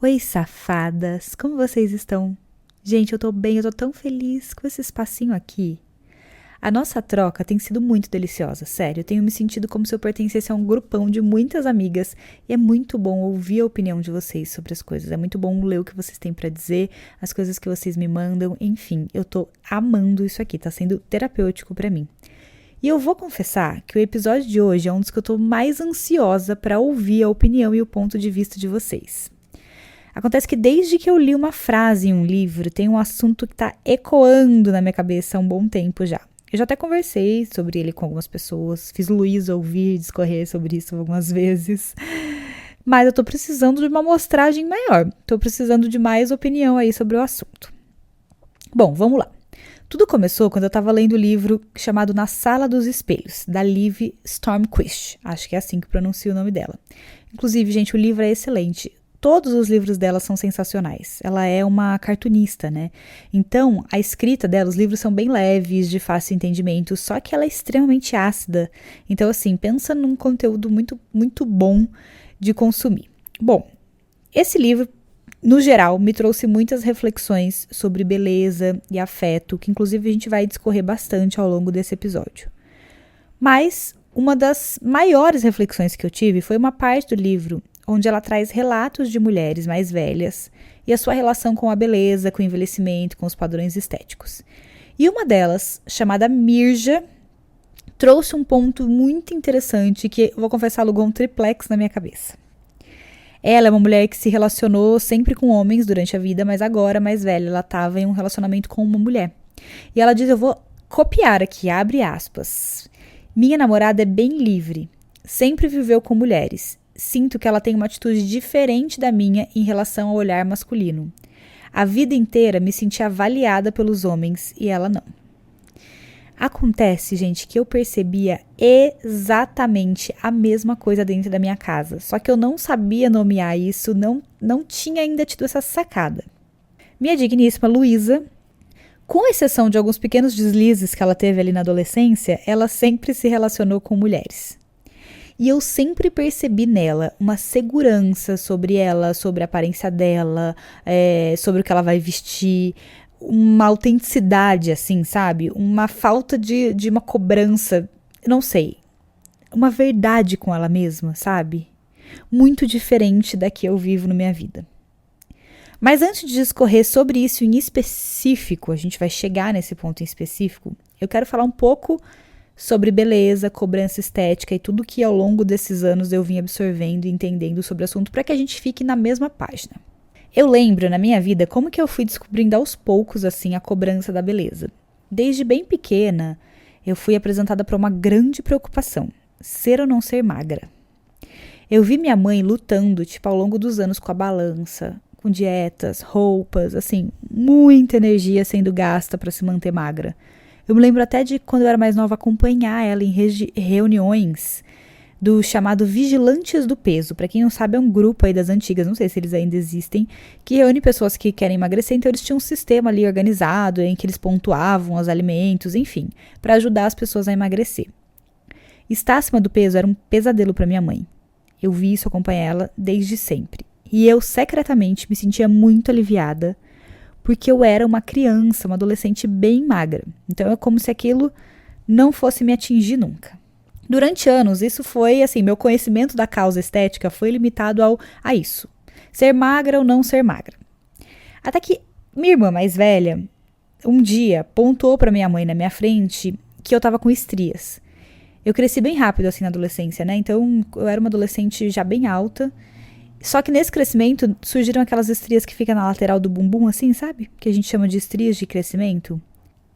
Oi, safadas! Como vocês estão? Gente, eu tô bem, eu tô tão feliz com esse espacinho aqui. A nossa troca tem sido muito deliciosa, sério. Eu tenho me sentido como se eu pertencesse a um grupão de muitas amigas e é muito bom ouvir a opinião de vocês sobre as coisas. É muito bom ler o que vocês têm pra dizer, as coisas que vocês me mandam, enfim. Eu tô amando isso aqui, tá sendo terapêutico pra mim. E eu vou confessar que o episódio de hoje é um dos que eu tô mais ansiosa pra ouvir a opinião e o ponto de vista de vocês. Acontece que desde que eu li uma frase em um livro, tem um assunto que está ecoando na minha cabeça há um bom tempo já. Eu já até conversei sobre ele com algumas pessoas, fiz o Luiz ouvir e discorrer sobre isso algumas vezes, mas eu tô precisando de uma amostragem maior, tô precisando de mais opinião aí sobre o assunto. Bom, vamos lá. Tudo começou quando eu estava lendo o livro chamado Na Sala dos Espelhos, da Liv Stormquist, acho que é assim que pronuncia o nome dela. Inclusive, gente, o livro é excelente. Todos os livros dela são sensacionais. Ela é uma cartunista, né? Então, a escrita dela, os livros são bem leves, de fácil entendimento, só que ela é extremamente ácida. Então, assim, pensa num conteúdo muito, muito bom de consumir. Bom, esse livro, no geral, me trouxe muitas reflexões sobre beleza e afeto, que inclusive a gente vai discorrer bastante ao longo desse episódio. Mas uma das maiores reflexões que eu tive foi uma parte do livro onde ela traz relatos de mulheres mais velhas e a sua relação com a beleza, com o envelhecimento, com os padrões estéticos. E uma delas, chamada Mirja, trouxe um ponto muito interessante que, eu vou confessar, alugou um triplex na minha cabeça. Ela é uma mulher que se relacionou sempre com homens durante a vida, mas agora, mais velha, ela estava em um relacionamento com uma mulher. E ela diz, eu vou copiar aqui, abre aspas. Minha namorada é bem livre, sempre viveu com mulheres. Sinto que ela tem uma atitude diferente da minha em relação ao olhar masculino. A vida inteira me senti avaliada pelos homens e ela não. Acontece, gente, que eu percebia exatamente a mesma coisa dentro da minha casa, só que eu não sabia nomear isso, não tinha ainda tido essa sacada. Minha digníssima Luísa, com exceção de alguns pequenos deslizes que ela teve ali na adolescência, ela sempre se relacionou com mulheres. E eu sempre percebi nela uma segurança sobre ela, sobre a aparência dela, sobre o que ela vai vestir, uma autenticidade, assim, sabe? Uma falta de uma cobrança, não sei, uma verdade com ela mesma, sabe? Muito diferente da que eu vivo na minha vida. Mas antes de discorrer sobre isso em específico, a gente vai chegar nesse ponto em específico, eu quero falar um pouco sobre beleza, cobrança estética e tudo que ao longo desses anos eu vim absorvendo e entendendo sobre o assunto para que a gente fique na mesma página. Eu lembro na minha vida como que eu fui descobrindo aos poucos assim a cobrança da beleza. Desde bem pequena, eu fui apresentada para uma grande preocupação, ser ou não ser magra. Eu vi minha mãe lutando, ao longo dos anos com a balança, com dietas, roupas, assim, muita energia sendo gasta para se manter magra. Eu me lembro até de, quando eu era mais nova, acompanhar ela em reuniões do chamado Vigilantes do Peso. Para quem não sabe, é um grupo aí das antigas, não sei se eles ainda existem, que reúne pessoas que querem emagrecer. Então, eles tinham um sistema ali organizado em que eles pontuavam os alimentos, enfim, para ajudar as pessoas a emagrecer. Estar acima do peso era um pesadelo para minha mãe. Eu vi isso, acompanhar ela desde sempre. E eu, secretamente, me sentia muito aliviada, porque eu era uma criança, uma adolescente bem magra. Então é como se aquilo não fosse me atingir nunca. Durante anos, isso foi, assim, meu conhecimento da causa estética foi limitado a isso. Ser magra ou não ser magra. Até que minha irmã mais velha, um dia, pontuou para minha mãe na minha frente que eu estava com estrias. Eu cresci bem rápido, assim, na adolescência, né? Então eu era uma adolescente já bem alta. Só que nesse crescimento surgiram aquelas estrias que ficam na lateral do bumbum, assim, sabe? Que a gente chama de estrias de crescimento.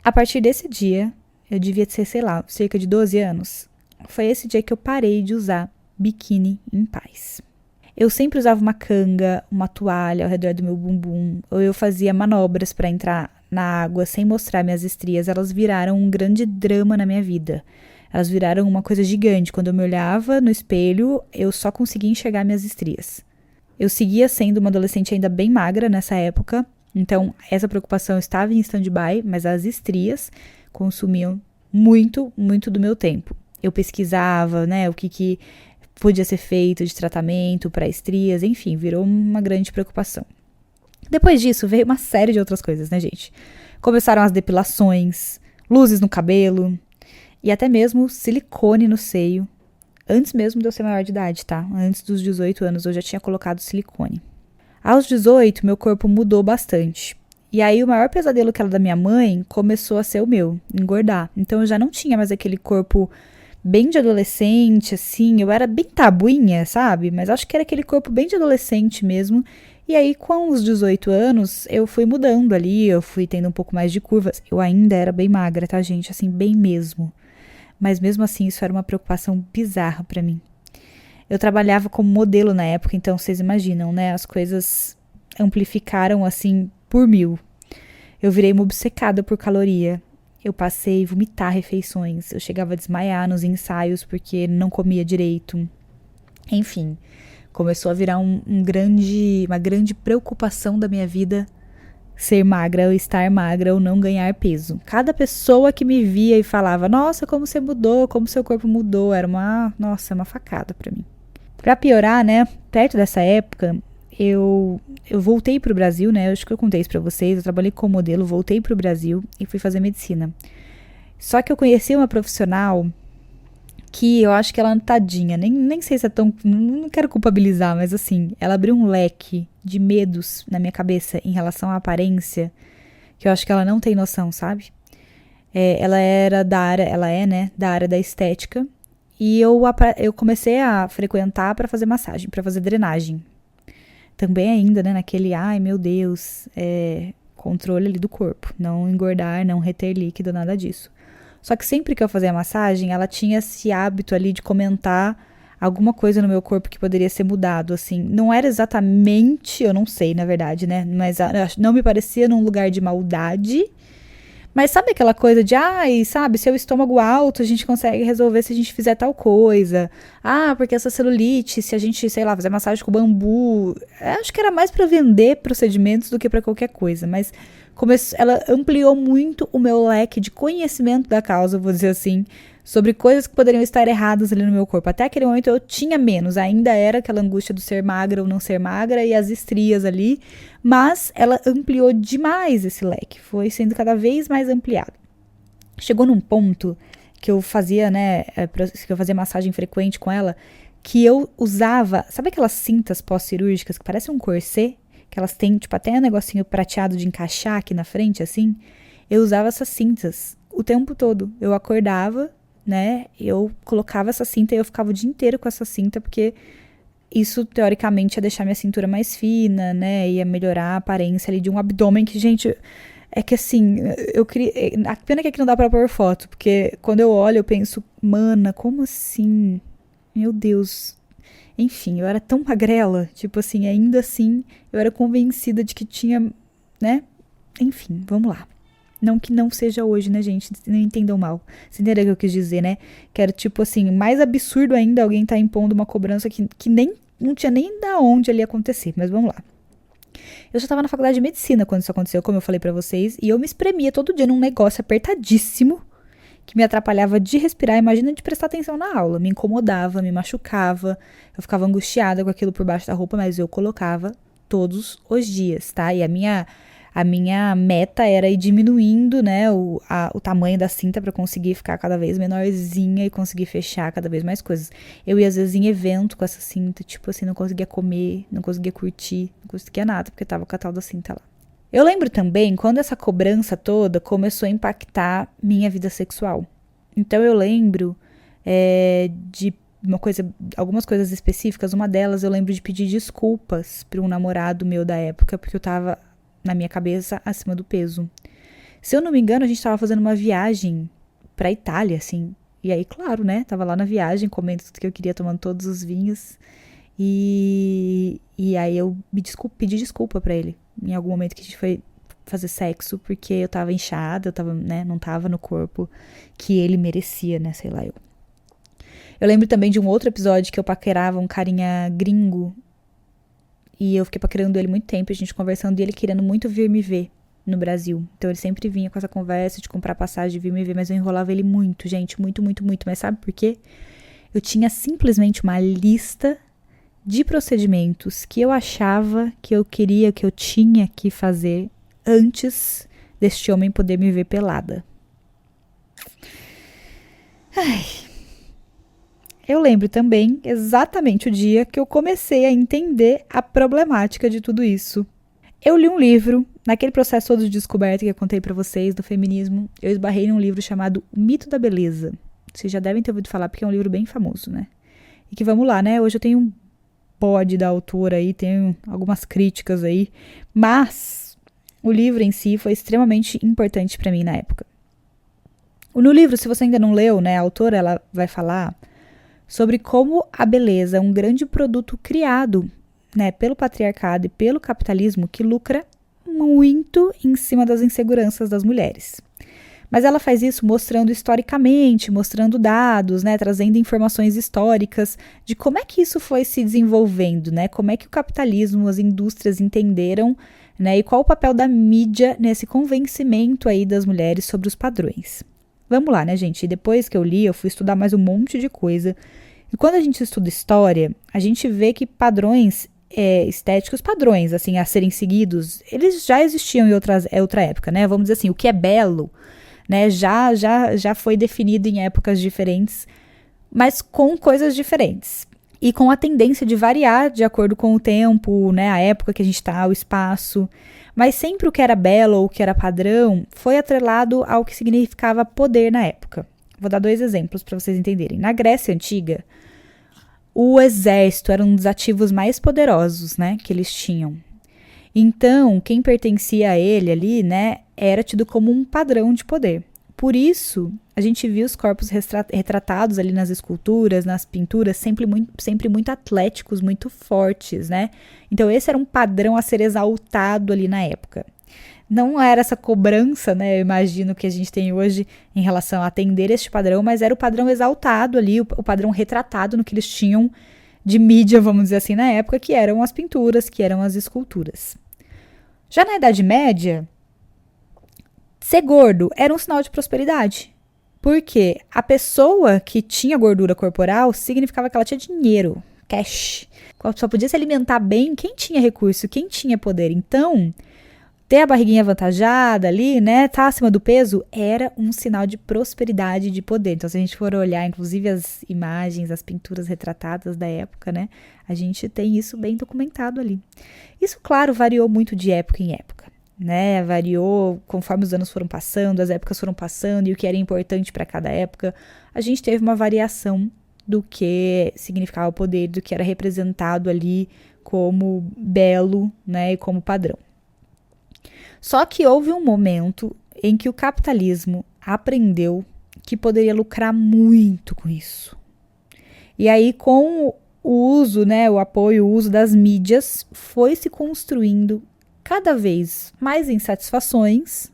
A partir desse dia, eu devia ser, sei lá, cerca de 12 anos. Foi esse dia que eu parei de usar biquíni em paz. Eu sempre usava uma canga, uma toalha ao redor do meu bumbum, ou eu fazia manobras para entrar na água sem mostrar minhas estrias. Elas viraram um grande drama na minha vida. Elas viraram uma coisa gigante. Quando eu me olhava no espelho, eu só conseguia enxergar minhas estrias. Eu seguia sendo uma adolescente ainda bem magra nessa época, então essa preocupação estava em stand-by, mas as estrias consumiam muito, muito do meu tempo. Eu pesquisava, né, o que podia ser feito de tratamento para estrias, enfim, virou uma grande preocupação. Depois disso, veio uma série de outras coisas, né, gente? Começaram as depilações, luzes no cabelo e até mesmo silicone no seio. Antes mesmo de eu ser maior de idade, tá? Antes dos 18 anos eu já tinha colocado silicone. Aos 18, meu corpo mudou bastante. E aí o maior pesadelo que era da minha mãe começou a ser o meu, engordar. Então eu já não tinha mais aquele corpo bem de adolescente, assim. Eu era bem tabuinha, sabe? Mas acho que era aquele corpo bem de adolescente mesmo. E aí, com os 18 anos, eu fui mudando ali, eu fui tendo um pouco mais de curvas. Eu ainda era bem magra, tá, gente? Assim, bem mesmo. Mas mesmo assim, isso era uma preocupação bizarra pra mim. Eu trabalhava como modelo na época, então vocês imaginam, né? As coisas amplificaram, assim, por 1000. Eu virei uma obcecada por caloria. Eu passei a vomitar refeições. Eu chegava a desmaiar nos ensaios porque não comia direito. Enfim, começou a virar uma grande preocupação da minha vida ser magra, ou estar magra, ou não ganhar peso. Cada pessoa que me via e falava, nossa, como você mudou, como seu corpo mudou, era uma facada pra mim. Pra piorar, né, perto dessa época, eu voltei pro Brasil, né, acho que eu contei isso pra vocês, eu trabalhei como modelo, voltei pro Brasil e fui fazer medicina. Só que eu conheci uma profissional que eu acho que ela, tadinha, nem sei se é tão, não quero culpabilizar, mas assim, ela abriu um leque de medos na minha cabeça em relação à aparência, que eu acho que ela não tem noção, sabe? Ela era da área, ela é, né, da área da estética, e eu comecei a frequentar para fazer massagem, para fazer drenagem. Também ainda, né, naquele, ai meu Deus, controle ali do corpo, não engordar, não reter líquido, nada disso. Só que sempre que eu fazia a massagem, ela tinha esse hábito ali de comentar alguma coisa no meu corpo que poderia ser mudado, assim. Não era exatamente, eu não sei, na verdade, né? Mas não me parecia num lugar de maldade. Mas sabe aquela coisa de, sabe, seu estômago alto, a gente consegue resolver se a gente fizer tal coisa. Porque essa celulite, se a gente, sei lá, fazer massagem com bambu. Acho que era mais para vender procedimentos do que para qualquer coisa, mas ela ampliou muito o meu leque de conhecimento da causa, vou dizer assim, sobre coisas que poderiam estar erradas ali no meu corpo. Até aquele momento eu tinha menos, ainda era aquela angústia do ser magra ou não ser magra e as estrias ali, mas ela ampliou demais esse leque, foi sendo cada vez mais ampliado. Chegou num ponto que eu fazia, né, que eu fazia massagem frequente com ela, que eu usava, sabe aquelas cintas pós-cirúrgicas que parecem um corset? Que elas têm, tipo, até um negocinho prateado de encaixar aqui na frente, assim. Eu usava essas cintas o tempo todo. Eu acordava, né, eu colocava essa cinta e eu ficava o dia inteiro com essa cinta, porque isso, teoricamente, ia deixar minha cintura mais fina, né, ia melhorar a aparência ali de um abdômen que, gente, é que assim, eu queria... A pena que aqui não dá pra pôr foto, porque quando eu olho eu penso, mana, como assim? Meu Deus... Enfim, eu era tão magrela, tipo assim, ainda assim, eu era convencida de que tinha, né? Enfim, vamos lá. Não que não seja hoje, né, gente? Não entendam mal. Você entendeu o que eu quis dizer, né? Que era tipo assim, mais absurdo ainda alguém tá impondo uma cobrança que nem, não tinha nem da onde ali acontecer. Mas vamos lá. Eu já tava na faculdade de medicina quando isso aconteceu, como eu falei pra vocês, e eu me espremia todo dia num negócio apertadíssimo, que me atrapalhava de respirar, imagina de prestar atenção na aula, me incomodava, me machucava, eu ficava angustiada com aquilo por baixo da roupa, mas eu colocava todos os dias, tá? E a minha meta era ir diminuindo, né, o tamanho da cinta para conseguir ficar cada vez menorzinha e conseguir fechar cada vez mais coisas. Eu ia às vezes em evento com essa cinta, tipo assim, não conseguia comer, não conseguia curtir, não conseguia nada, porque tava com a tal da cinta lá. Eu lembro também quando essa cobrança toda começou a impactar minha vida sexual. Então eu lembro de algumas coisas específicas. Uma delas eu lembro de pedir desculpas para um namorado meu da época, porque eu tava, na minha cabeça, acima do peso. Se eu não me engano, a gente tava fazendo uma viagem pra Itália, assim. E aí, claro, né? Tava lá na viagem, comendo tudo que eu queria, tomando todos os vinhos. E aí eu pedi desculpa pra ele. Em algum momento que a gente foi fazer sexo, porque eu tava inchada, eu tava, né, não tava no corpo que ele merecia, né, sei lá eu. Eu lembro também de um outro episódio que eu paquerava um carinha gringo, e eu fiquei paquerando ele muito tempo, a gente conversando, e ele querendo muito vir me ver no Brasil. Então ele sempre vinha com essa conversa de comprar passagem, de vir me ver, mas eu enrolava ele muito, gente, muito, muito, muito. Mas sabe por quê? Eu tinha simplesmente uma lista de procedimentos que eu achava que eu queria, que eu tinha que fazer antes deste homem poder me ver pelada. Ai. Eu lembro também exatamente o dia que eu comecei a entender a problemática de tudo isso. Eu li um livro, naquele processo todo de descoberta que eu contei pra vocês, do feminismo, eu esbarrei num livro chamado O Mito da Beleza. Vocês já devem ter ouvido falar, porque é um livro bem famoso, né? E que vamos lá, né? Hoje eu tenho um bode da autora aí, tenho algumas críticas aí, mas o livro em si foi extremamente importante pra mim na época. No livro, se você ainda não leu, né, a autora ela vai falar sobre como a beleza é um grande produto criado, né, pelo patriarcado e pelo capitalismo que lucra muito em cima das inseguranças das mulheres. Mas ela faz isso mostrando historicamente, mostrando dados, né, trazendo informações históricas de como é que isso foi se desenvolvendo, né, como é que o capitalismo, as indústrias entenderam, né, e qual o papel da mídia nesse convencimento aí das mulheres sobre os padrões. Vamos lá, né, gente? E depois que eu li, eu fui estudar mais um monte de coisa. E quando a gente estuda história, a gente vê que padrões estéticos, padrões, assim, a serem seguidos, eles já existiam em outra época, né? Vamos dizer assim, o que é belo, né, já foi definido em épocas diferentes, mas com coisas diferentes. E com a tendência de variar de acordo com o tempo, né, a época que a gente está, o espaço. Mas sempre o que era belo ou o que era padrão foi atrelado ao que significava poder na época. Vou dar 2 exemplos para vocês entenderem. Na Grécia Antiga, o exército era um dos ativos mais poderosos, né, que eles tinham. Então, quem pertencia a ele ali, né, era tido como um padrão de poder. Por isso, a gente viu os corpos retratados ali nas esculturas, nas pinturas, sempre muito atléticos, muito fortes, né? Então, esse era um padrão a ser exaltado ali na época. Não era essa cobrança, né? Eu imagino que a gente tem hoje em relação a atender este padrão, mas era o padrão exaltado ali, o padrão retratado no que eles tinham de mídia, vamos dizer assim, na época, que eram as pinturas, que eram as esculturas. Já na Idade Média, ser gordo era um sinal de prosperidade, porque a pessoa que tinha gordura corporal significava que ela tinha dinheiro, cash. Só podia se alimentar bem quem tinha recurso, quem tinha poder. Então, ter a barriguinha avantajada ali, né, tá acima do peso, era um sinal de prosperidade e de poder. Então, se a gente for olhar, inclusive, as imagens, as pinturas retratadas da época, né, a gente tem isso bem documentado ali. Isso, claro, variou muito de época em época, né, variou conforme os anos foram passando, as épocas foram passando e o que era importante para cada época. A gente teve uma variação do que significava o poder, do que era representado ali como belo, né, e como padrão. Só que houve um momento em que o capitalismo aprendeu que poderia lucrar muito com isso. E aí, com o uso, né, o apoio, o uso das mídias, foi se construindo cada vez mais insatisfações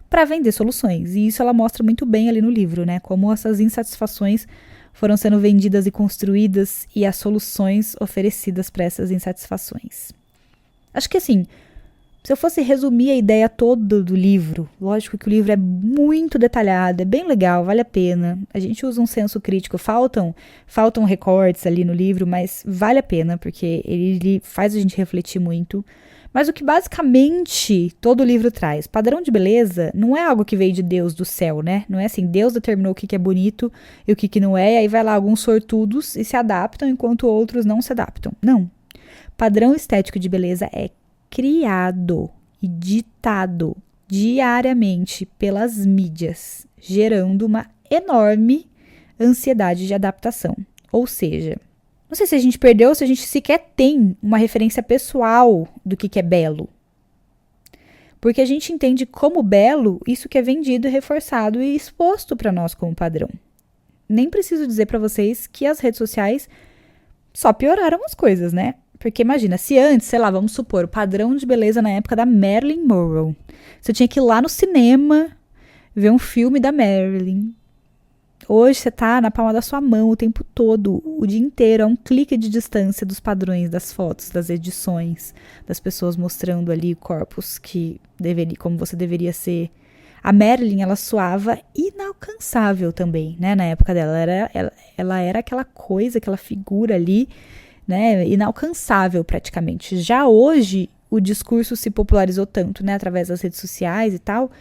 para vender soluções. E isso ela mostra muito bem ali no livro, né, como essas insatisfações foram sendo vendidas e construídas e as soluções oferecidas para essas insatisfações. Acho que assim, se eu fosse resumir a ideia toda do livro, lógico que o livro é muito detalhado, é bem legal, vale a pena. A gente usa um senso crítico, faltam recortes ali no livro, mas vale a pena, porque ele faz a gente refletir muito. Mas o que basicamente todo o livro traz, padrão de beleza, não é algo que veio de Deus do céu, né? Não é assim, Deus determinou o que é bonito e o que não é, e aí vai lá alguns sortudos e se adaptam, enquanto outros não se adaptam. Não. Padrão estético de beleza é criado e ditado diariamente pelas mídias, gerando uma enorme ansiedade de adaptação. Ou seja, não sei se a gente perdeu ou se a gente sequer tem uma referência pessoal do que é belo. Porque a gente entende como belo isso que é vendido, reforçado e exposto para nós como padrão. Nem preciso dizer para vocês que as redes sociais só pioraram as coisas, né? Porque imagina, se antes, sei lá, vamos supor, o padrão de beleza na época da Marilyn Monroe. Você tinha que ir lá no cinema ver um filme da Marilyn. Hoje você tá na palma da sua mão o tempo todo, o dia inteiro, a um clique de distância dos padrões, das fotos, das edições, das pessoas mostrando ali corpos que como você deveria ser. A Marilyn, ela soava inalcançável também, né? Na época dela, ela era aquela coisa, aquela figura ali, né? Inalcançável praticamente. Já hoje, o discurso se popularizou tanto, né? Através das redes sociais e tal,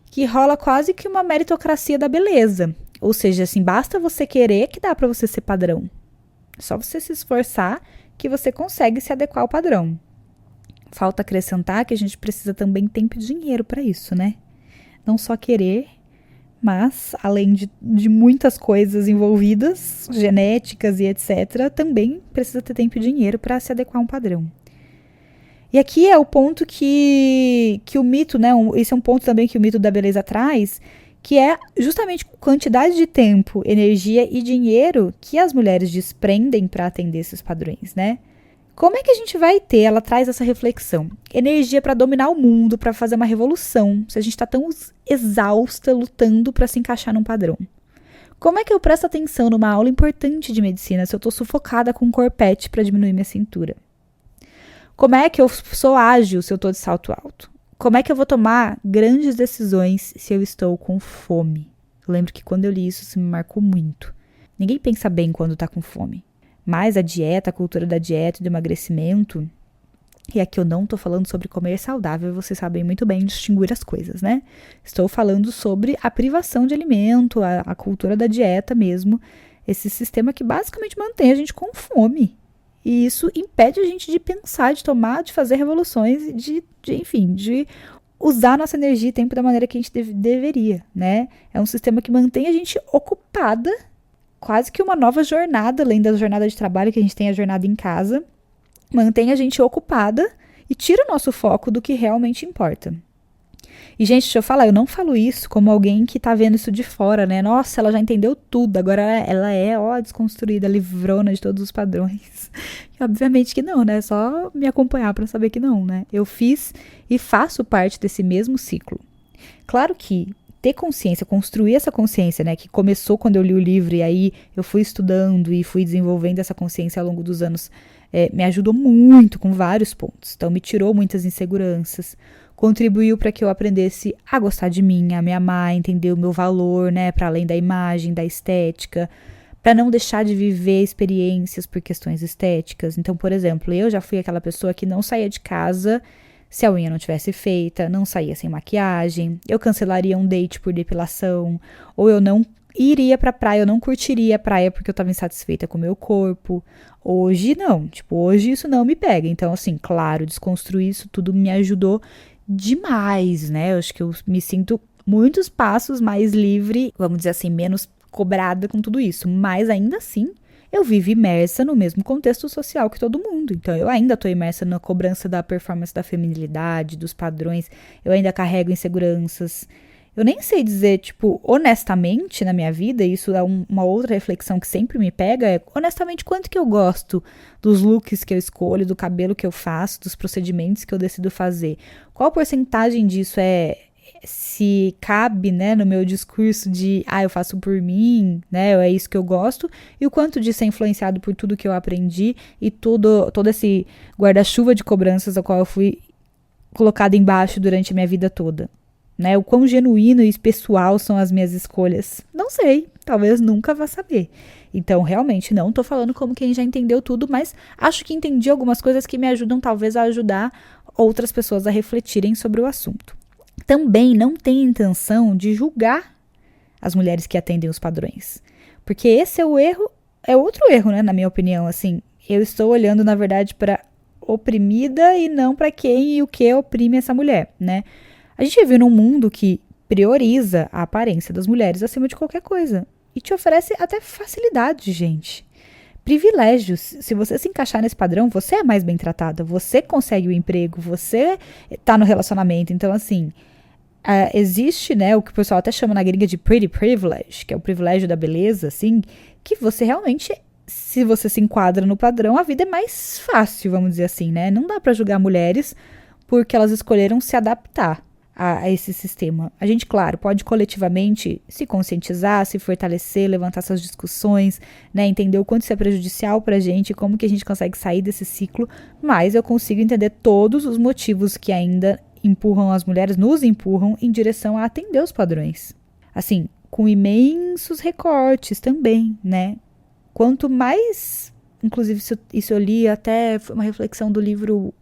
que rola quase que uma meritocracia da beleza. Ou seja, assim, basta você querer que dá pra você ser padrão. É só você se esforçar que você consegue se adequar ao padrão. Falta acrescentar que a gente precisa também tempo e dinheiro pra isso, né? Não só querer, mas, além de muitas coisas envolvidas, genéticas e etc., também precisa ter tempo e dinheiro para se adequar a um padrão. E aqui é o ponto que o mito, né? Esse é um ponto também que o mito da beleza traz, que é justamente a quantidade de tempo, energia e dinheiro que as mulheres desprendem para atender esses padrões, né? Como é que a gente vai ter, ela traz essa reflexão, energia para dominar o mundo, para fazer uma revolução, se a gente está tão exausta lutando para se encaixar num padrão? Como é que eu presto atenção numa aula importante de medicina se eu estou sufocada com um corpete para diminuir minha cintura? Como é que eu sou ágil se eu estou de salto alto? Como é que eu vou tomar grandes decisões se eu estou com fome? Eu lembro que quando eu li isso me marcou muito. Ninguém pensa bem quando está com fome. Mas a dieta, a cultura da dieta e do emagrecimento, e aqui eu não estou falando sobre comer saudável, vocês sabem muito bem distinguir as coisas, né? Estou falando sobre a privação de alimento, a cultura da dieta mesmo, esse sistema que basicamente mantém a gente com fome. E isso impede a gente de pensar, de tomar, de fazer revoluções, enfim, de usar nossa energia e tempo da maneira que a gente deveria, né? É um sistema que mantém a gente ocupada, quase que uma nova jornada, além da jornada de trabalho que a gente tem, a jornada em casa, mantém a gente ocupada e tira o nosso foco do que realmente importa. E, gente, deixa eu falar, eu não falo isso como alguém que tá vendo isso de fora, né? Nossa, ela já entendeu tudo, agora ela é, desconstruída, livrona de todos os padrões. E, obviamente que não, né? É só me acompanhar pra saber que não, né? Eu fiz e faço parte desse mesmo ciclo. Claro que ter consciência, construir essa consciência, né, que começou quando eu li o livro e aí eu fui estudando e fui desenvolvendo essa consciência ao longo dos anos, me ajudou muito com vários pontos. Então, me tirou muitas inseguranças, contribuiu para que eu aprendesse a gostar de mim, a me amar, a entender o meu valor, né, para além da imagem, da estética, para não deixar de viver experiências por questões estéticas. Então, por exemplo, eu já fui aquela pessoa que não saía de casa se a unha não tivesse feita, não saía sem maquiagem, eu cancelaria um date por depilação, ou eu não iria pra praia, eu não curtiria a praia porque eu estava insatisfeita com o meu corpo. Hoje não, hoje isso não me pega. Então, assim, claro, desconstruir isso tudo me ajudou demais, né? Eu acho que eu me sinto muitos passos mais livre, vamos dizer assim, menos cobrada com tudo isso, mas ainda assim, eu vivo imersa no mesmo contexto social que todo mundo. Então, eu ainda estou imersa na cobrança da performance da feminilidade, dos padrões. Eu ainda carrego inseguranças. Eu nem sei dizer, honestamente na minha vida, isso é uma outra reflexão que sempre me pega, é honestamente quanto que eu gosto dos looks que eu escolho, do cabelo que eu faço, dos procedimentos que eu decido fazer. Qual porcentagem disso se cabe, né, no meu discurso de, eu faço por mim, né, é isso que eu gosto, e o quanto disso é influenciado por tudo que eu aprendi e todo esse guarda-chuva de cobranças ao qual eu fui colocada embaixo durante a minha vida toda, né, o quão genuíno e pessoal são as minhas escolhas, não sei, talvez nunca vá saber. Então, realmente, não tô falando como quem já entendeu tudo, mas acho que entendi algumas coisas que me ajudam, talvez, a ajudar outras pessoas a refletirem sobre o assunto. Também não tem intenção de julgar as mulheres que atendem os padrões. Porque esse é outro erro, né, na minha opinião, assim. Eu estou olhando, na verdade, para oprimida e não para quem e o que oprime essa mulher, né? A gente vive num mundo que prioriza a aparência das mulheres acima de qualquer coisa. E te oferece até facilidade, gente. Privilégios. Se você se encaixar nesse padrão, você é mais bem tratada, você consegue o emprego, você tá no relacionamento. Então, assim, existe, né, o que o pessoal até chama na gringa de pretty privilege, que é o privilégio da beleza, assim, que você realmente, se você se enquadra no padrão, a vida é mais fácil, vamos dizer assim, né? Não dá pra julgar mulheres porque elas escolheram se adaptar a esse sistema. A gente, claro, pode coletivamente se conscientizar, se fortalecer, levantar essas discussões, né, entender o quanto isso é prejudicial pra gente, como que a gente consegue sair desse ciclo, mas eu consigo entender todos os motivos que ainda empurram as mulheres, nos empurram em direção a atender os padrões. Assim, com imensos recortes também, né? Quanto mais, inclusive isso eu li até, foi uma reflexão do livro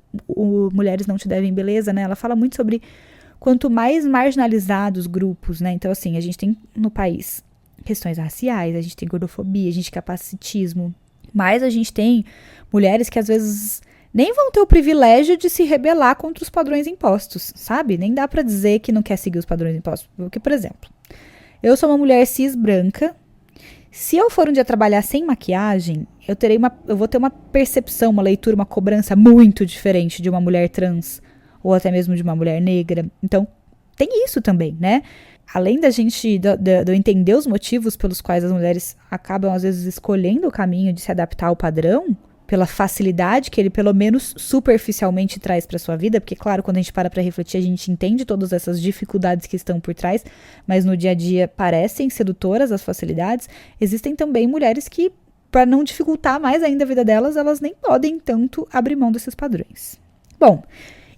Mulheres Não Te Devem Beleza, né? Ela fala muito sobre quanto mais marginalizados grupos, né? Então, assim, a gente tem no país questões raciais, a gente tem gordofobia, a gente tem capacitismo, mas a gente tem mulheres que às vezes nem vão ter o privilégio de se rebelar contra os padrões impostos, sabe? Nem dá pra dizer que não quer seguir os padrões impostos. Porque, por exemplo, eu sou uma mulher cis branca. Se eu for um dia trabalhar sem maquiagem, eu vou ter uma percepção, uma leitura, uma cobrança muito diferente de uma mulher trans ou até mesmo de uma mulher negra. Então, tem isso também, né? Além da gente, de eu entender os motivos pelos quais as mulheres acabam, às vezes, escolhendo o caminho de se adaptar ao padrão, pela facilidade que ele, pelo menos superficialmente, traz para sua vida, porque, claro, quando a gente para refletir, a gente entende todas essas dificuldades que estão por trás, mas no dia a dia parecem sedutoras as facilidades. Existem também mulheres que, para não dificultar mais ainda a vida delas, elas nem podem tanto abrir mão desses padrões. Bom,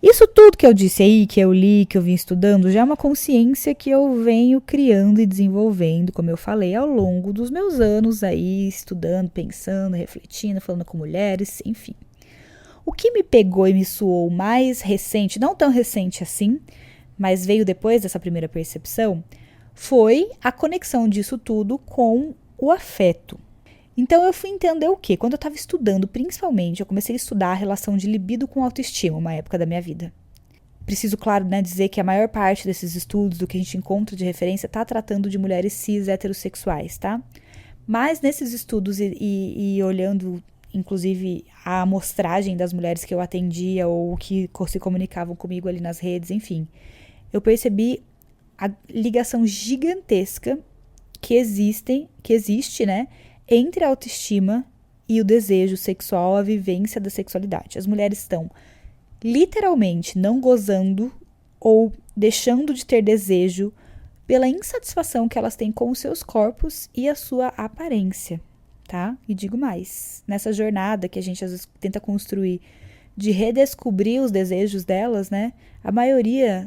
isso tudo que eu disse aí, que eu li, que eu vim estudando, já é uma consciência que eu venho criando e desenvolvendo, como eu falei, ao longo dos meus anos aí, estudando, pensando, refletindo, falando com mulheres, enfim. O que me pegou e me soou mais recente, não tão recente assim, mas veio depois dessa primeira percepção, foi a conexão disso tudo com o afeto. Então eu fui entender o quê? Quando eu estava estudando, principalmente, eu comecei a estudar a relação de libido com autoestima, uma época da minha vida. Preciso, claro, né, dizer que a maior parte desses estudos, do que a gente encontra de referência, está tratando de mulheres cis heterossexuais, tá? Mas nesses estudos e olhando, inclusive, a amostragem das mulheres que eu atendia ou que se comunicavam comigo ali nas redes, enfim, eu percebi a ligação gigantesca que existe, né, entre a autoestima e o desejo sexual, a vivência da sexualidade. As mulheres estão literalmente não gozando ou deixando de ter desejo pela insatisfação que elas têm com os seus corpos e a sua aparência, tá? E digo mais, nessa jornada que a gente às vezes tenta construir de redescobrir os desejos delas, né? A maioria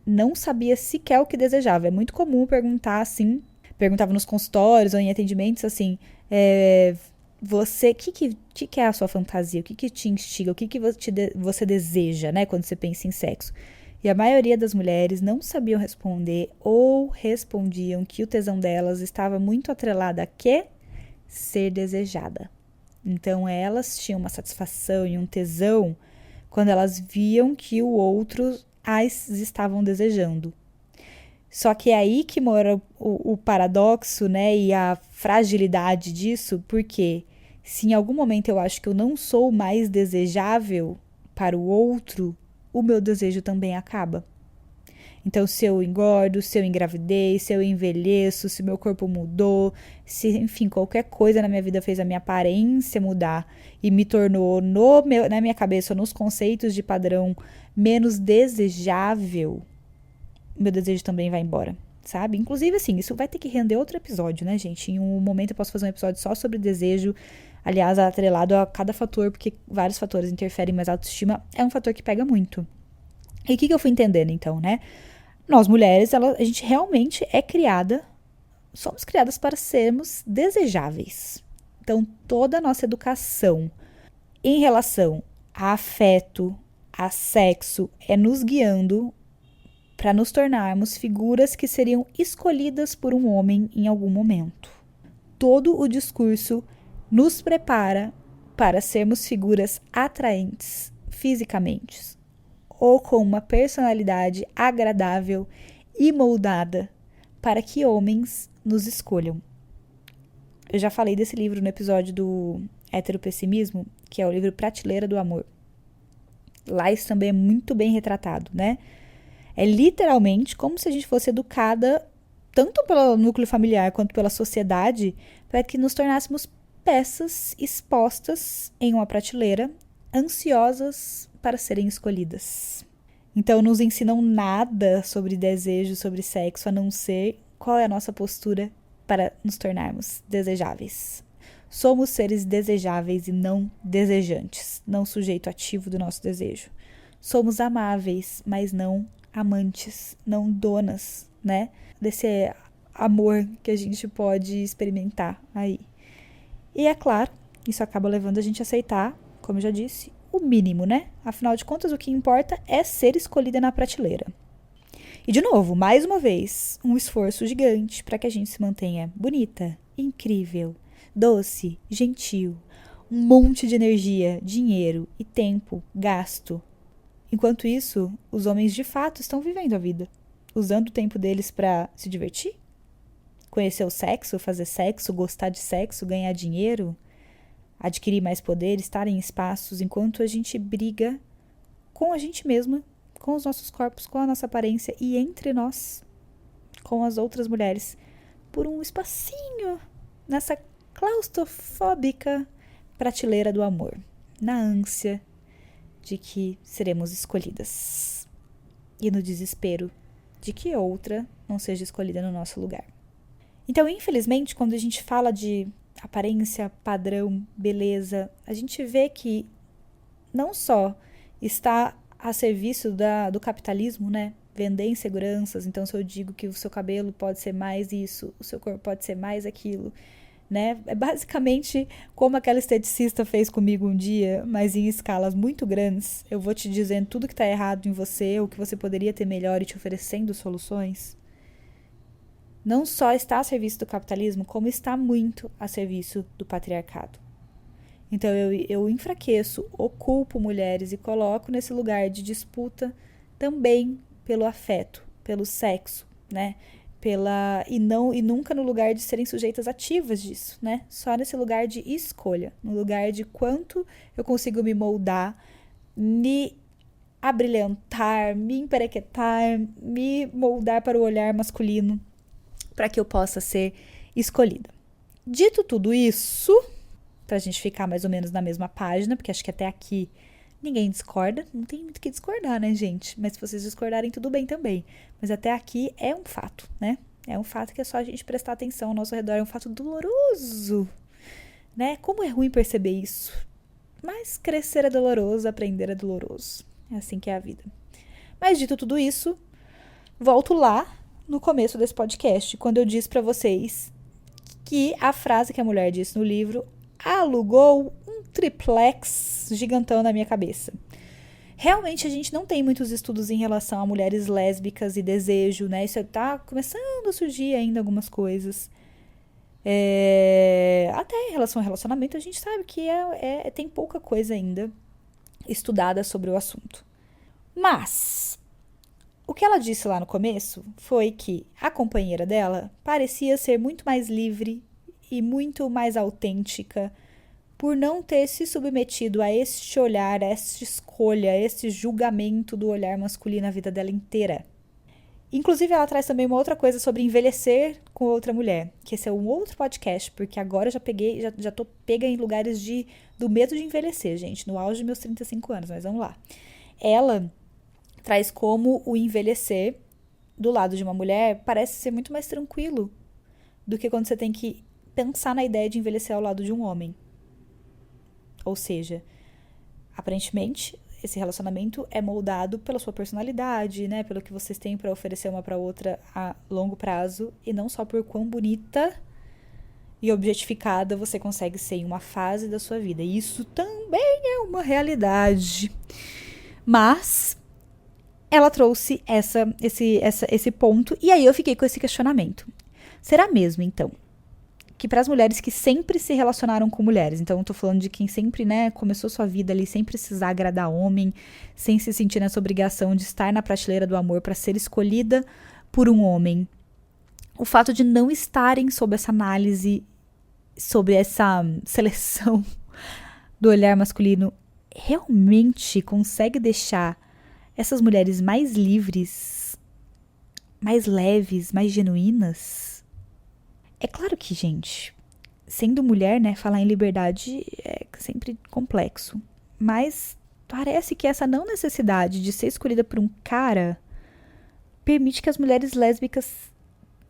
não sabia sequer o que desejava. É muito comum perguntar assim, perguntava nos consultórios ou em atendimentos assim, você, o que é a sua fantasia? O que te instiga? O que você deseja, né, quando você pensa em sexo? E a maioria das mulheres não sabiam responder ou respondiam que o tesão delas estava muito atrelado a quê? Ser desejada. Então elas tinham uma satisfação e um tesão quando elas viam que o outro as estavam desejando. Só que é aí que mora o paradoxo, né, e a fragilidade disso, porque se em algum momento eu acho que eu não sou mais desejável para o outro, o meu desejo também acaba. Então, se eu engordo, se eu engravidei, se eu envelheço, se meu corpo mudou, se, enfim, qualquer coisa na minha vida fez a minha aparência mudar e me tornou, na minha cabeça, nos conceitos de padrão, menos desejável, meu desejo também vai embora, sabe? Inclusive, assim, isso vai ter que render outro episódio, né, gente? Em um momento eu posso fazer um episódio só sobre desejo, aliás, atrelado a cada fator, porque vários fatores interferem, mas a autoestima é um fator que pega muito. E o que eu fui entendendo, então, né? Nós, mulheres, a gente realmente somos criadas para sermos desejáveis. Então, toda a nossa educação em relação a afeto, a sexo, é nos guiando para nos tornarmos figuras que seriam escolhidas por um homem em algum momento. Todo o discurso nos prepara para sermos figuras atraentes fisicamente, ou com uma personalidade agradável e moldada para que homens nos escolham. Eu já falei desse livro no episódio do Heteropessimismo, que é o livro Prateleira do Amor. Lá isso também é muito bem retratado, né? É literalmente como se a gente fosse educada tanto pelo núcleo familiar quanto pela sociedade para que nos tornássemos peças expostas em uma prateleira, ansiosas para serem escolhidas. Então, nos ensinam nada sobre desejo, sobre sexo, a não ser qual é a nossa postura para nos tornarmos desejáveis. Somos seres desejáveis e não desejantes, não sujeito ativo do nosso desejo. Somos amáveis, mas não amantes, não donas, né? Desse amor que a gente pode experimentar aí. E é claro, isso acaba levando a gente a aceitar, como eu já disse, o mínimo, né? Afinal de contas, o que importa é ser escolhida na prateleira. E de novo, mais uma vez, um esforço gigante para que a gente se mantenha bonita, incrível, doce, gentil, um monte de energia, dinheiro e tempo gasto. Enquanto isso, os homens de fato estão vivendo a vida, usando o tempo deles para se divertir, conhecer o sexo, fazer sexo, gostar de sexo, ganhar dinheiro, adquirir mais poder, estar em espaços, enquanto a gente briga com a gente mesma, com os nossos corpos, com a nossa aparência e entre nós, com as outras mulheres, por um espacinho nessa claustrofóbica prateleira do amor, na ânsia de que seremos escolhidas e no desespero de que outra não seja escolhida no nosso lugar. Então, infelizmente, quando a gente fala de aparência, padrão, beleza, a gente vê que não só está a serviço do capitalismo, né? Vender inseguranças. Então, se eu digo que o seu cabelo pode ser mais isso, o seu corpo pode ser mais aquilo, né? É basicamente como aquela esteticista fez comigo um dia, mas em escalas muito grandes. Eu vou te dizendo tudo que está errado em você, o que você poderia ter melhor e te oferecendo soluções. Não só está a serviço do capitalismo, como está muito a serviço do patriarcado. Então eu enfraqueço, ocupo mulheres e coloco nesse lugar de disputa também pelo afeto, pelo sexo, né? E nunca no lugar de serem sujeitas ativas disso, né? Só nesse lugar de escolha, no lugar de quanto eu consigo me moldar, me abrilhantar, me emperequetar, me moldar para o olhar masculino, para que eu possa ser escolhida. Dito tudo isso, para a gente ficar mais ou menos na mesma página, porque acho que até aqui ninguém discorda, não tem muito o que discordar, né, gente? Mas se vocês discordarem, tudo bem também. Mas até aqui é um fato, né? É um fato que é só a gente prestar atenção ao nosso redor, é um fato doloroso, né? Como é ruim perceber isso. Mas crescer é doloroso, aprender é doloroso. É assim que é a vida. Mas dito tudo isso, volto lá no começo desse podcast, quando eu disse para vocês que a frase que a mulher disse no livro alugou um triplex gigantão na minha cabeça. Realmente a gente não tem muitos estudos em relação a mulheres lésbicas e desejo, né? Isso tá começando a surgir ainda algumas coisas. Até em relação ao relacionamento, a gente sabe que tem pouca coisa ainda estudada sobre o assunto. Mas o que ela disse lá no começo foi que a companheira dela parecia ser muito mais livre e muito mais autêntica por não ter se submetido a este olhar, a esta escolha, a este julgamento do olhar masculino a vida dela inteira. Inclusive, ela traz também uma outra coisa sobre envelhecer com outra mulher, que esse é um outro podcast, porque agora eu já tô pega em lugares do medo de envelhecer, gente, no auge dos meus 35 anos, mas vamos lá. Ela traz como o envelhecer do lado de uma mulher parece ser muito mais tranquilo do que quando você tem que pensar na ideia de envelhecer ao lado de um homem. Ou seja, aparentemente, esse relacionamento é moldado pela sua personalidade, né? Pelo que vocês têm para oferecer uma para outra a longo prazo e não só por quão bonita e objetificada você consegue ser em uma fase da sua vida. E isso também é uma realidade. Mas ela trouxe esse ponto e aí eu fiquei com esse questionamento. Será mesmo, então, que para as mulheres que sempre se relacionaram com mulheres, então eu tô falando de quem sempre, né, começou sua vida ali sem precisar agradar homem, sem se sentir nessa obrigação de estar na prateleira do amor para ser escolhida por um homem, o fato de não estarem sob essa análise, sobre essa seleção do olhar masculino, realmente consegue deixar essas mulheres mais livres, mais leves, mais genuínas? É claro que, gente, sendo mulher, né, falar em liberdade é sempre complexo. Mas parece que essa não necessidade de ser escolhida por um cara permite que as mulheres lésbicas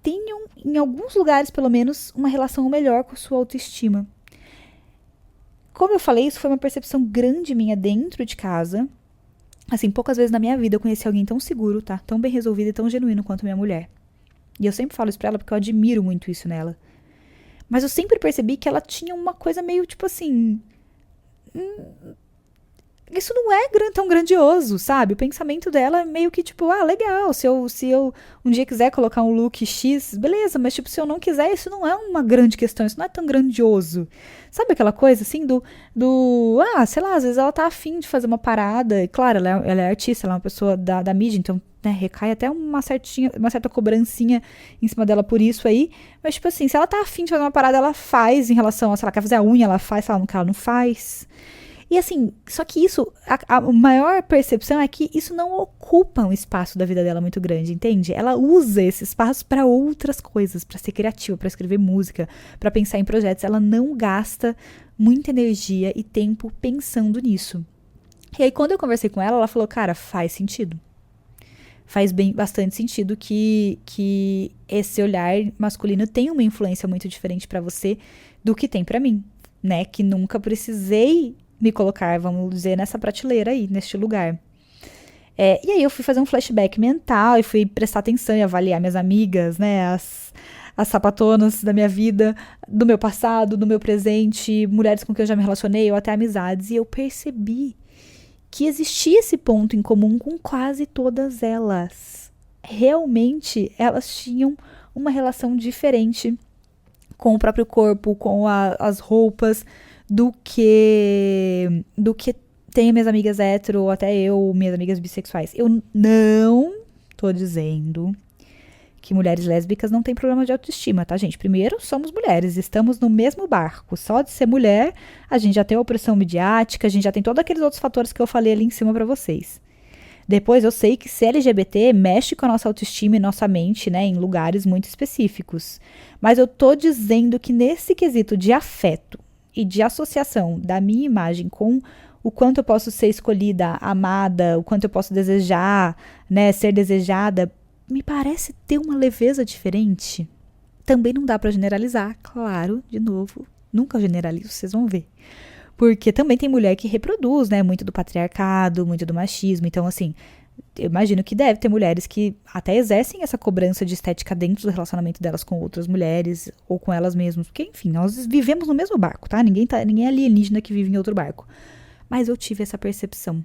tenham, em alguns lugares pelo menos, uma relação melhor com sua autoestima. Como eu falei, isso foi uma percepção grande minha dentro de casa. Assim, poucas vezes na minha vida eu conheci alguém tão seguro, tá? Tão bem resolvido e tão genuíno quanto minha mulher. E eu sempre falo isso pra ela porque eu admiro muito isso nela. Mas eu sempre percebi que ela tinha uma coisa meio tipo assim. Isso não é tão grandioso, sabe? O pensamento dela é meio que tipo, legal, se eu um dia quiser colocar um look X, beleza, mas tipo, se eu não quiser, isso não é uma grande questão, isso não é tão grandioso. Sabe aquela coisa assim sei lá, às vezes ela tá afim de fazer uma parada, e claro, ela é artista, ela é uma pessoa da mídia, então, né, recai até uma certa cobrancinha em cima dela por isso aí, mas tipo assim, se ela tá afim de fazer uma parada, ela faz em relação a, se ela quer fazer a unha, ela faz, se ela não faz. E assim, só que isso, a maior percepção é que isso não ocupa um espaço da vida dela muito grande, entende? Ela usa esse espaço para outras coisas, para ser criativa, para escrever música, para pensar em projetos. Ela não gasta muita energia e tempo pensando nisso. E aí, quando eu conversei com ela, ela falou, cara, faz sentido. Faz bastante sentido que esse olhar masculino tem uma influência muito diferente para você do que tem para mim, né? Que nunca precisei me colocar, vamos dizer, nessa prateleira aí, neste lugar. E aí eu fui fazer um flashback mental e fui prestar atenção e avaliar minhas amigas, né, as sapatonas da minha vida, do meu passado, do meu presente, mulheres com quem eu já me relacionei ou até amizades, e eu percebi que existia esse ponto em comum com quase todas elas. Realmente, elas tinham uma relação diferente com o próprio corpo, com as roupas, do que tem minhas amigas hétero, ou até eu, minhas amigas bissexuais. Eu não tô dizendo que mulheres lésbicas não têm problema de autoestima, tá, gente? Primeiro, somos mulheres, estamos no mesmo barco. Só de ser mulher, a gente já tem a opressão midiática, a gente já tem todos aqueles outros fatores que eu falei ali em cima pra vocês. Depois, eu sei que ser LGBT mexe com a nossa autoestima e nossa mente, né, em lugares muito específicos. Mas eu tô dizendo que nesse quesito de afeto e de associação da minha imagem com o quanto eu posso ser escolhida, amada, o quanto eu posso desejar, né, ser desejada, me parece ter uma leveza diferente. Também não dá pra generalizar, claro, de novo, nunca generalizo, vocês vão ver. Porque também tem mulher que reproduz, né, muito do patriarcado, muito do machismo, então assim, eu imagino que deve ter mulheres que até exercem essa cobrança de estética dentro do relacionamento delas com outras mulheres ou com elas mesmas, porque enfim, nós vivemos no mesmo barco, tá? Ninguém é alienígena que vive em outro barco. Mas eu tive essa percepção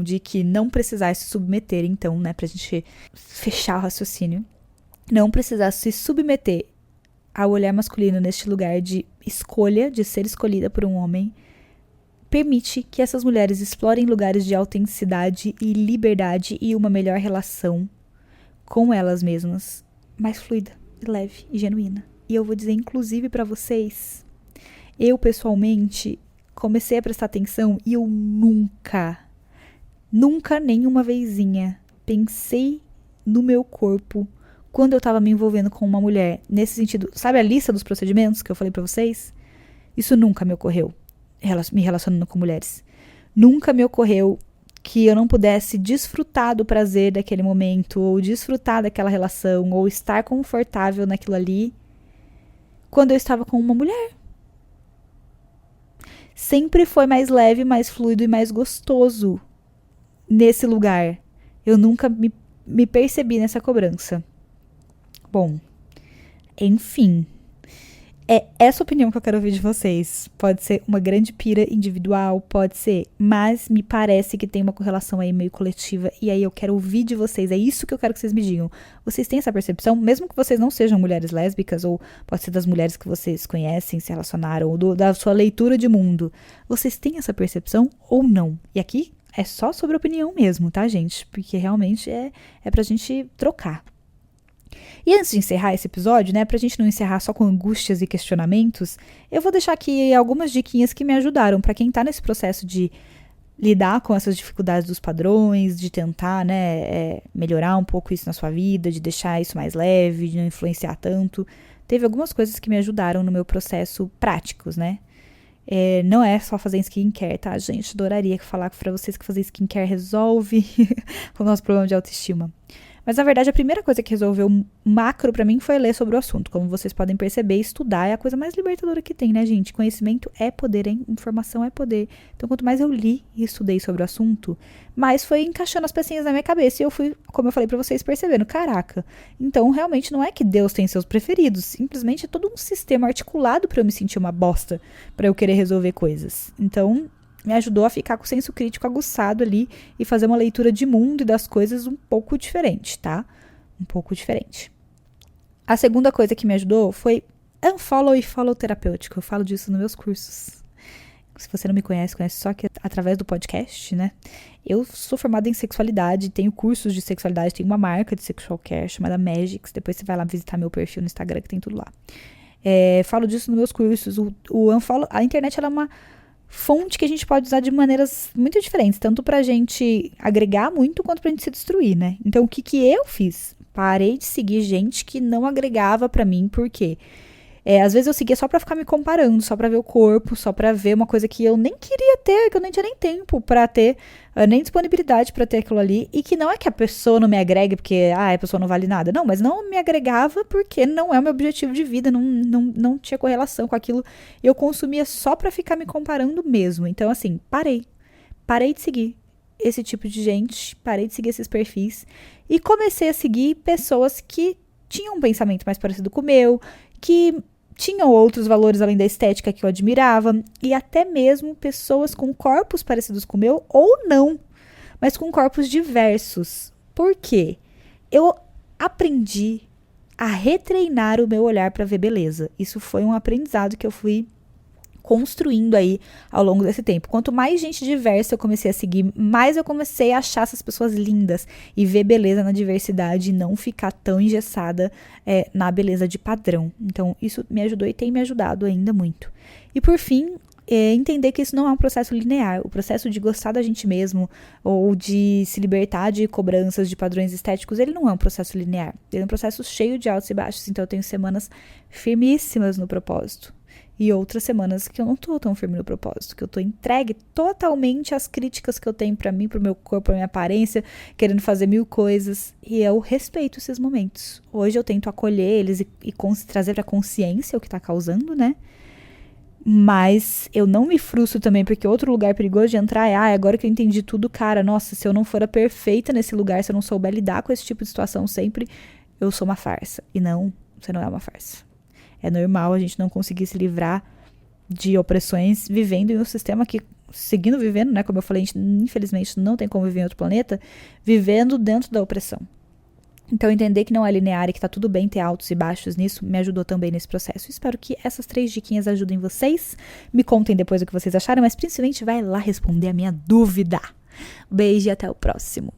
de que não precisar se submeter, então, né, pra gente fechar o raciocínio, não precisar se submeter ao olhar masculino neste lugar de escolha, de ser escolhida por um homem, permite que essas mulheres explorem lugares de autenticidade e liberdade e uma melhor relação com elas mesmas, mais fluida, leve e genuína. E eu vou dizer, inclusive, para vocês, eu pessoalmente comecei a prestar atenção e eu nunca nenhuma vezinha pensei no meu corpo quando eu tava me envolvendo com uma mulher. Nesse sentido, sabe a lista dos procedimentos que eu falei pra vocês? Isso nunca me ocorreu, me relacionando com mulheres. Nunca me ocorreu que eu não pudesse desfrutar do prazer daquele momento, ou desfrutar daquela relação, ou estar confortável naquilo ali, quando eu estava com uma mulher. Sempre foi mais leve, mais fluido e mais gostoso nesse lugar. Eu nunca me percebi nessa cobrança. Bom, enfim, é essa opinião que eu quero ouvir de vocês. Pode ser uma grande pira individual, pode ser, mas me parece que tem uma correlação aí meio coletiva, e aí eu quero ouvir de vocês, é isso que eu quero que vocês me digam. Vocês têm essa percepção, mesmo que vocês não sejam mulheres lésbicas, ou pode ser das mulheres que vocês conhecem, se relacionaram, ou da sua leitura de mundo, vocês têm essa percepção ou não? E aqui é só sobre opinião mesmo, tá, gente? Porque realmente é pra gente trocar. E antes de encerrar esse episódio, né, pra gente não encerrar só com angústias e questionamentos, eu vou deixar aqui algumas diquinhas que me ajudaram pra quem tá nesse processo de lidar com essas dificuldades dos padrões, de tentar, né, melhorar um pouco isso na sua vida, de deixar isso mais leve, de não influenciar tanto. Teve algumas coisas que me ajudaram no meu processo práticos, né? Não é só fazer skincare, tá, gente? Adoraria falar pra vocês que fazer skincare resolve o nosso problema de autoestima. Mas, na verdade, a primeira coisa que resolveu macro pra mim foi ler sobre o assunto. Como vocês podem perceber, estudar é a coisa mais libertadora que tem, né, gente? Conhecimento é poder, hein? Informação é poder. Então, quanto mais eu li e estudei sobre o assunto, mais foi encaixando as pecinhas na minha cabeça. E eu fui, como eu falei pra vocês, percebendo, caraca, então realmente não é que Deus tem seus preferidos. Simplesmente é todo um sistema articulado pra eu me sentir uma bosta, pra eu querer resolver coisas. Então, me ajudou a ficar com o senso crítico aguçado ali e fazer uma leitura de mundo e das coisas um pouco diferente, tá? Um pouco diferente. A segunda coisa que me ajudou foi unfollow e follow terapêutico. Eu falo disso nos meus cursos. Se você não me conhece, conhece só que através do podcast, né? Eu sou formada em sexualidade, tenho cursos de sexualidade, tenho uma marca de sexual care chamada Magix. Depois você vai lá visitar meu perfil no Instagram que tem tudo lá. Falo disso nos meus cursos. O unfollow, a internet ela é uma fonte que a gente pode usar de maneiras muito diferentes, tanto pra gente agregar muito quanto pra gente se destruir, né? Então, o que eu fiz? Parei de seguir gente que não agregava pra mim, por quê? Às vezes eu seguia só pra ficar me comparando, só pra ver o corpo, só pra ver uma coisa que eu nem queria ter, que eu nem tinha nem tempo pra ter, nem disponibilidade pra ter aquilo ali, e que não é que a pessoa não me agregue porque, a pessoa não vale nada, não, mas não me agregava porque não é o meu objetivo de vida, não tinha correlação com aquilo, eu consumia só pra ficar me comparando mesmo, então assim, parei de seguir esse tipo de gente, parei de seguir esses perfis, e comecei a seguir pessoas que tinham um pensamento mais parecido com o meu, que tinham outros valores além da estética que eu admirava, e até mesmo pessoas com corpos parecidos com o meu, ou não, mas com corpos diversos. Por quê? Eu aprendi a retreinar o meu olhar para ver beleza. Isso foi um aprendizado que eu fui construindo aí ao longo desse tempo. Quanto mais gente diversa eu comecei a seguir, mais eu comecei a achar essas pessoas lindas e ver beleza na diversidade e não ficar tão engessada na beleza de padrão. Então, isso me ajudou e tem me ajudado ainda muito. E por fim, entender que isso não é um processo linear. O processo de gostar da gente mesmo ou de se libertar de cobranças de padrões estéticos, ele não é um processo linear. Ele é um processo cheio de altos e baixos. Então, eu tenho semanas firmíssimas no propósito. E outras semanas que eu não tô tão firme no propósito, que eu tô entregue totalmente às críticas que eu tenho pra mim, pro meu corpo, pra minha aparência, querendo fazer mil coisas. E eu respeito esses momentos. Hoje eu tento acolher eles e trazer pra consciência o que tá causando, né? Mas eu não me frustro também, porque outro lugar perigoso de entrar é, agora que eu entendi tudo, cara, nossa, se eu não for a perfeita nesse lugar, se eu não souber lidar com esse tipo de situação sempre, eu sou uma farsa. E não, você não é uma farsa. É normal a gente não conseguir se livrar de opressões vivendo em um sistema que, seguindo vivendo, né? Como eu falei, a gente infelizmente não tem como viver em outro planeta, vivendo dentro da opressão. Então, entender que não é linear e que tá tudo bem ter altos e baixos nisso, me ajudou também nesse processo. Espero que essas 3 diquinhas ajudem vocês. Me contem depois o que vocês acharam, mas principalmente vai lá responder a minha dúvida. Beijo e até o próximo.